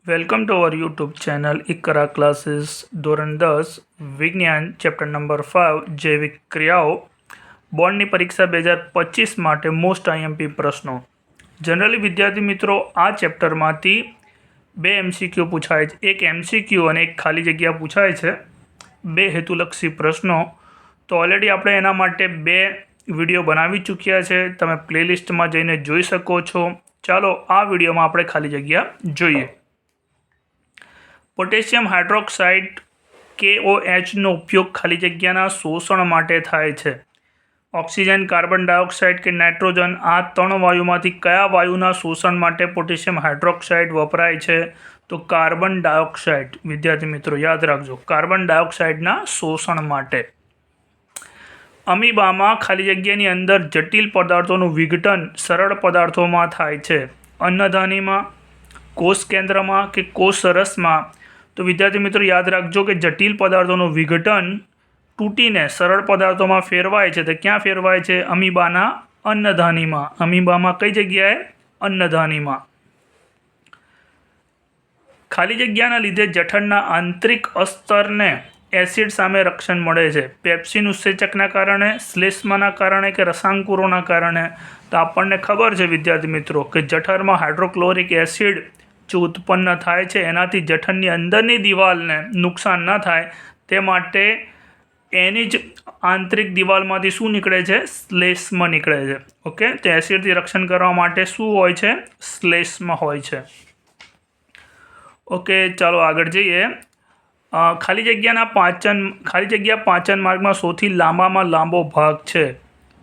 Welcome to our YouTube channel Iqra classes ધોરણ 10 વિજ્ઞાન chapter number 5 જૈવિક ક્રિયાઓ બોર્ડની પરીક્ષા 2025 માટે મોસ્ટ આઈએમપી પ્રશ્નો. જનરલી વિદ્યાર્થી મિત્રો આ ચેપ્ટરમાંથી બે એમસીક્યુ પૂછાય છે, એક એમસીક્યુ અને એક ખાલી જગ્યા પૂછાય છે, બે હેતુલક્ષી પ્રશ્નો. તો ઓલરેડી આપણે એના માટે બે વિડીયો બનાવી ચૂક્યા છે, તમે પ્લેલિસ્ટમાં જઈને જોઈ શકો છો. ચાલો આ વિડીયોમાં આપણે ખાલી જગ્યા જોઈએ. પોટેશિયમ હાઇડ્રોક્સાઇડ KOHનો ઉપયોગ ખાલી જગ્યાના શોષણ માટે થાય છે. ઓક્સિજન, કાર્બન ડાયોક્સાઇડ કે નાઇટ્રોજન આ ત્રણ વાયુમાંથી કયા વાયુના શોષણ માટે પોટેશિયમ હાઇડ્રોક્સાઇડ વપરાય છે? તો કાર્બન ડાયોક્સાઇડ. વિદ્યાર્થી મિત્રો યાદ રાખજો, કાર્બન ડાયોક્સાઇડના શોષણ માટે. અમીબામાં ખાલી જગ્યાની અંદર જટિલ પદાર્થોનું વિઘટન સરળ પદાર્થોમાં થાય છે. અન્નધાનીમાં, કોષ કેન્દ્રમાં કે કોષરસમાં. તો વિદ્યાર્થી મિત્રો યાદ રાખજો કે જટિલ પદાર્થોનું વિઘટન તૂટીને સરળ પદાર્થોમાં ફેરવાય છે. તો ક્યાં ફેરવાય છે? અમીબાના અન્નધાનીમાં. અમીબામાં કઈ જગ્યાએ? અન્નધાનીમાં. ખાલી જગ્યાના લીધે જઠરના આંતરિક અસ્તરને એસિડ સામે રક્ષણ મળે છે. પેપ્સિન ઉત્સેચકના કારણે, શ્લેષ્માના કારણે કે રસાંકુરોના કારણે? તો આપણને ખબર છે વિદ્યાર્થી મિત્રો કે જઠરમાં હાઇડ્રોક્લોરિક એસિડ જો ઉત્પન્ન થાય છે એનાથી જઠરની અંદરની દિવાલને નુકસાન ન થાય તે માટે એની જ આંતરિક દિવાલમાંથી શું નીકળે છે? શ્લેષ્મ નીકળે છે. ઓકે, તો એસિડથી રક્ષણ કરવા માટે શું હોય છે? શ્લેષ્મ હોય છે. ઓકે, ચાલો આગળ જઈએ. ખાલી જગ્યા પાચન માર્ગમાં સૌથી લાંબામાં લાંબો ભાગ છે.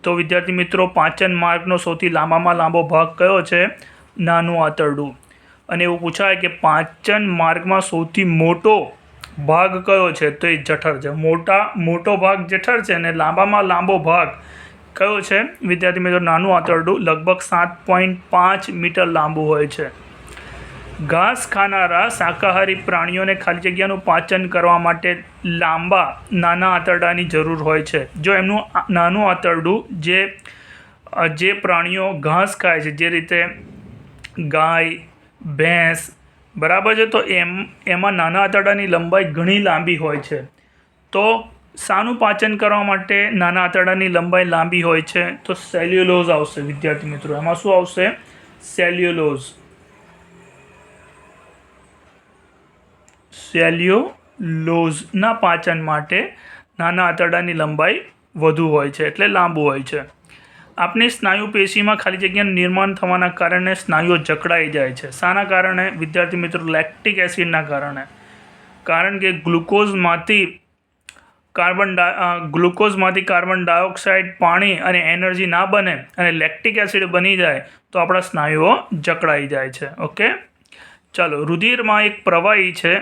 તો વિદ્યાર્થી મિત્રો પાચન માર્ગનો સૌથી લાંબામાં લાંબો ભાગ કયો છે? નાનું આંતરડું. અને એવું પૂછાય કે પાચન માર્ગમાં સૌથી મોટો ભાગ કયો છે? તો એ જઠર છે. મોટો ભાગ જઠર છે અને લાંબામાં લાંબો ભાગ કયો છે? વિદ્યાર્થી મિત્રો નાનું આંતરડું. લગભગ 7.5 મીટર લાંબુ હોય છે. ઘાસ ખાનારા શાકાહારી પ્રાણીઓને ખાલી જગ્યાનું પાચન કરવા માટે લાંબા નાના આંતરડાની જરૂર હોય છે. જો એમનું નાનું આંતરડું જે પ્રાણીઓ ઘાસ ખાય છે, જે રીતે ગાય, ભેંસ, બરાબર છે, તો એમાં નાના આંતરડાની લંબાઈ ઘણી લાંબી હોય છે. તો શાનું પાચન કરવા માટે નાના આંતરડાની લંબાઈ લાંબી હોય છે? તો સેલ્યુલોઝ આવશે વિદ્યાર્થી મિત્રો. એમાં શું આવશે? સેલ્યુલોઝ. સેલ્યુલોઝના પાચન માટે નાના આંતરડાની લંબાઈ વધુ હોય છે, એટલે લાંબુ હોય છે. આપણી સ્નાયુ પેશીમાં ખાલી જગ્યાનું નિર્માણ થવાના કારણે સ્નાયુઓ જકડાઈ જાય છે. શાના કારણે? વિદ્યાર્થી મિત્રો લેક્ટિક એસિડના કારણે. કારણ કે ગ્લુકોઝમાંથી કાર્બન ડાયોક્સાઇડ, પાણી અને એનર્જી ના બને અને લેક્ટિક એસિડ બની જાય તો આપણા સ્નાયુઓ જકડાઈ જાય છે. ઓકે, ચાલો. રુધિરમાં એક પ્રવાહી છે,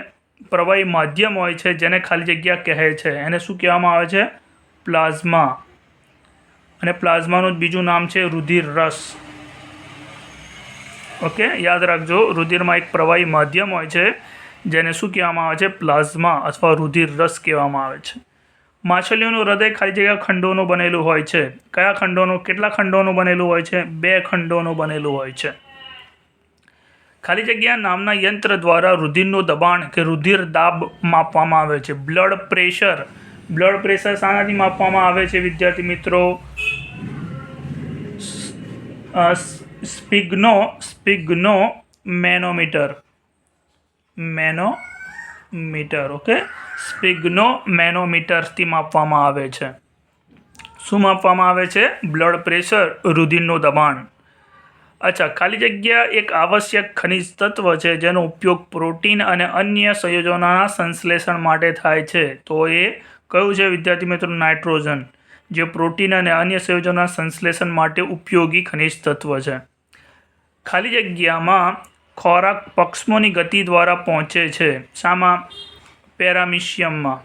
પ્રવાહી માધ્યમ હોય છે જેને ખાલી જગ્યા કહે છે. એને શું કહેવામાં આવે છે? પ્લાઝ્મા. અને પ્લાઝમાનું બીજું નામ છે રુધિર રસ. ઓકે, યાદ રાખજો, રુધિરમાં એક પ્રવાહી માધ્યમ હોય છે જેને શું કહેવામાં આવે છે? પ્લાઝમા અથવા રુધિર રસ કહેવામાં આવે છે. માછલીઓનું હૃદય ખાલી જગ્યા ખંડોનું બનેલું હોય છે. કયા ખંડોનું? કેટલા ખંડોનું બનેલું હોય છે? 2 ખંડોનું બનેલું હોય છે. ખાલી જગ્યા નામના યંત્ર દ્વારા રુધિરનું દબાણ કે રુધિર દાબ માપવામાં આવે છે. બ્લડ પ્રેશર શાનાથી માપવામાં આવે છે વિદ્યાર્થી મિત્રો? સ્પિગ્નોમેનોમીટર. ઓકે, સ્પિગ્નોમેનોમીટરથી માપવામાં આવે છે. શું માપવામાં આવે છે? બ્લડ પ્રેશર, રુધિરનું દબાણ. અચ્છા, ખાલી જગ્યા એક આવશ્યક ખનિજ તત્વ છે જેનો ઉપયોગ પ્રોટીન અને અન્ય સંયોજનોના સંશ્લેષણ માટે થાય છે. તો એ કયું છે વિદ્યાર્થી મિત્રો? નાઇટ્રોજન. જે પ્રોટીન અને અન્ય સંયોજનોના સંશ્લેષણ માટે ઉપયોગી ખનિજ તત્વ છે. ખાલી જગ્યામાં ખોરાક પક્ષમોની ગતિ દ્વારા પહોંચે છે. શામાં? પેરામિશિયમમાં.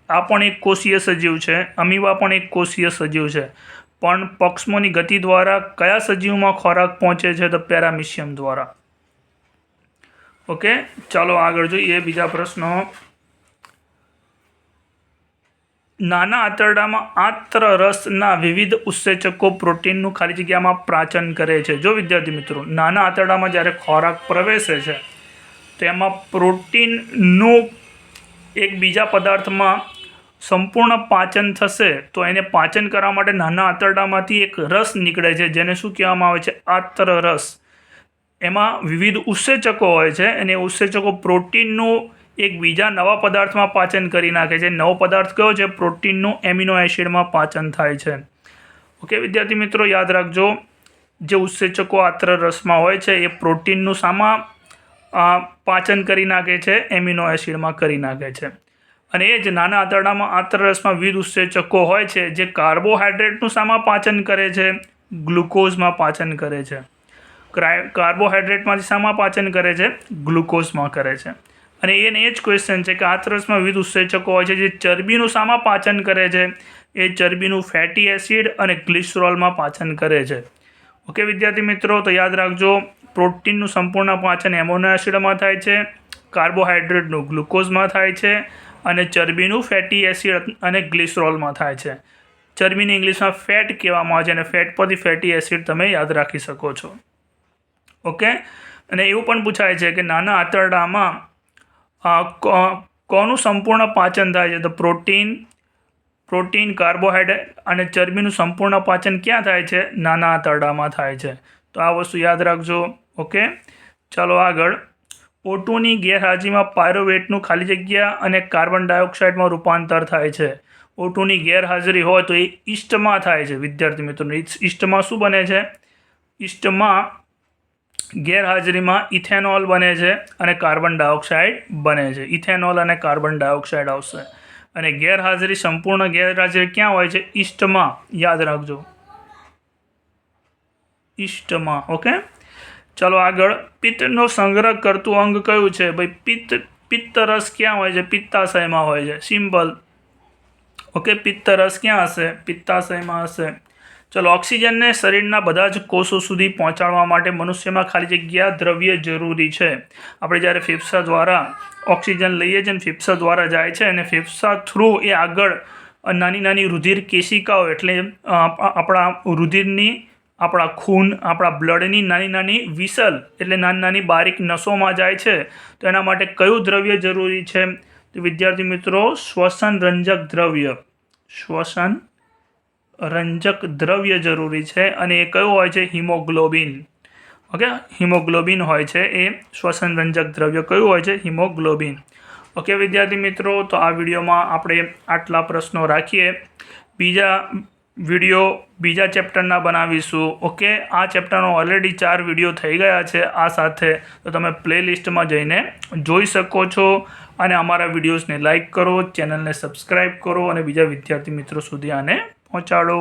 આ પણ એક કોષીય સજીવ છે. અમીબા પણ એક કોષીય સજીવ છે, પણ પક્ષમોની ગતિ દ્વારા કયા સજીવમાં ખોરાક પહોંચે છે? તો પેરામિશિયમ દ્વારા. ઓકે, ચાલો આગળ જોઈએ બીજા પ્રશ્નો. નાના આંતરડામાં આંત્રરસના વિવિધ ઉત્સેચકો પ્રોટીનનું ખાલી જગ્યામાં પાચન કરે છે. જો વિદ્યાર્થી મિત્રો નાના આંતરડામાં જ્યારે ખોરાક પ્રવેશે છે તો એમાં પ્રોટીનનું એક બીજા પદાર્થમાં સંપૂર્ણ પાચન થશે તો એને પાચન કરવા માટે નાના આંતરડામાંથી એક રસ નીકળે છે, જેને શું કહેવામાં આવે છે? આંત્ર રસ. એમાં વિવિધ ઉત્સેચકો હોય છે અને ઉત્સેચકો પ્રોટીનનું એક બીજા નવા પદાર્થમાં પાચન કરી નાખે છે. નવો પદાર્થ કયો છે? પ્રોટીનનું એમિનો એસિડમાં પાચન થાય છે. ઓકે વિદ્યાર્થી મિત્રો, યાદ રાખજો, જે ઉત્સેચકો આંત્ર રસમાં હોય છે એ પ્રોટીનનું શામાં પાચન કરી નાખે છે? એમિનો એસિડમાં કરી નાખે છે. અને એ જ નાના આંતરડામાં આંતરરસમાં વિવિધ ઉત્સેચકો હોય છે જે કાર્બોહાઈડ્રેટનું શામાં પાચન કરે છે? ગ્લુકોઝમાં પાચન કરે છે. કાર્બોહાઈડ્રેટમાંથી શામાં પાચન કરે છે? ગ્લુકોઝમાં કરે છે. અને એને એ જ ક્વેશ્ચન છે કે આંતરરસમાં વિવિધ ઉત્સેચકો હોય છે જે ચરબીનું શામાં પાચન કરે છે? એ ચરબીનું ફેટી એસિડ અને ગ્લિસરોલમાં પાચન કરે છે. ઓકે વિદ્યાર્થી મિત્રો, તો યાદ રાખજો, પ્રોટીનનું સંપૂર્ણ પાચન એમિનો એસિડમાં થાય છે, કાર્બોહાઈડ્રેટનું ગ્લુકોઝમાં થાય છે અને ચરબીનું ફેટી એસિડ અને ગ્લિસરોલમાં થાય છે. ચરબીને ઇંગ્લિશમાં ફેટ કહેવામાં આવે છે અને ફેટ પરથી ફેટી એસિડ તમે યાદ રાખી શકો છો. ઓકે, અને એવું પણ પૂછાય છે કે નાના આંતરડામાં કોનું સંપૂર્ણ પાચન થાય છે? તો પ્રોટીન, કાર્બોહાઈડ્રેટ અને ચરબીનું સંપૂર્ણ પાચન ક્યાં થાય છે? નાના આંતરડામાં થાય છે. તો આ વસ્તુ યાદ રાખજો. ઓકે, ચાલો આગળ. O2ની ગેરહાજરીમાં પાયરુવેટનું ખાલી જગ્યા અને કાર્બન ડાયોક્સાઇડમાં રૂપાંતર થાય છે. O2ની ગેરહાજરી હોય તો એ ઈસ્ટમાં થાય છે. વિદ્યાર્થી મિત્રો, ઈસ્ટમાં શું બને છે? ઈસ્ટમાં ગેરહાજરીમાં ઇથેનોલ બને છે અને કાર્બન ડાયોક્સાઇડ બને છે. ઇથેનોલ અને કાર્બન ડાયોક્સાઇડ આવશે. અને ગેરહાજરી, સંપૂર્ણ ગેરહાજરી ક્યાં હોય છે? ઈસ્ટમાં. યાદ રાખજો, ઈસ્ટમાં. ઓકે, ચાલો આગળ. પિત્તનો સંગ્રહ કરતું અંગ કયું છે? ભાઈ પિત્તરસ ક્યાં હોય છે? પિત્તાશયમાં હોય છે. સિમ્પલ. ઓકે, પિત્તરસ ક્યાં હશે? પિત્તાશયમાં હશે. ચલો, ઓક્સિજનને શરીરના બધા જ કોષો સુધી પહોંચાડવા માટે મનુષ્યમાં ખાલી જગ્યા દ્રવ્ય જરૂરી છે. આપણે જ્યારે ફેફસા દ્વારા ઓક્સિજન લઈએ છીએ અને ફેફસા દ્વારા જાય છે અને ફેફસા થ્રુ એ આગળ નાની નાની રુધિર કેશિકાઓ, એટલે આપણા રુધિરની, આપણા ખૂન, આપણા બ્લડની નાની નાની વિસલ, એટલે નાની નાની બારીક નસોમાં જાય છે. તો એના માટે કયું દ્રવ્ય જરૂરી છે? તો વિદ્યાર્થી મિત્રો, શ્વસન રંજક દ્રવ્ય, શ્વસન રંજક દ્રવ્ય જરૂરી છે. અને એ કયું હોય છે? હિમોગ્લોબિન. ઓકે, હિમોગ્લોબિન હોય છે એ શ્વસન રંજક દ્રવ્ય. કયું હોય છે? હિમોગ્લોબિન. ઓકે વિદ્યાર્થી મિત્રો, તો આ વિડીયોમાં આપણે આટલા પ્રશ્નો રાખીએ. બીજા ચેપ્ટરના બનાવીશું. ઓકે, આ ચેપ્ટરનો ઓલરેડી 4 વિડીયો થઈ ગયા છે આ સાથે, તો તમે પ્લેલિસ્ટમાં જઈને જોઈ શકો છો. અને અમારા વિડીયોઝને લાઇક કરો, ચેનલને સબસ્ક્રાઈબ કરો અને બીજા વિદ્યાર્થી મિત્રો સુધી આને પહોંચાડો.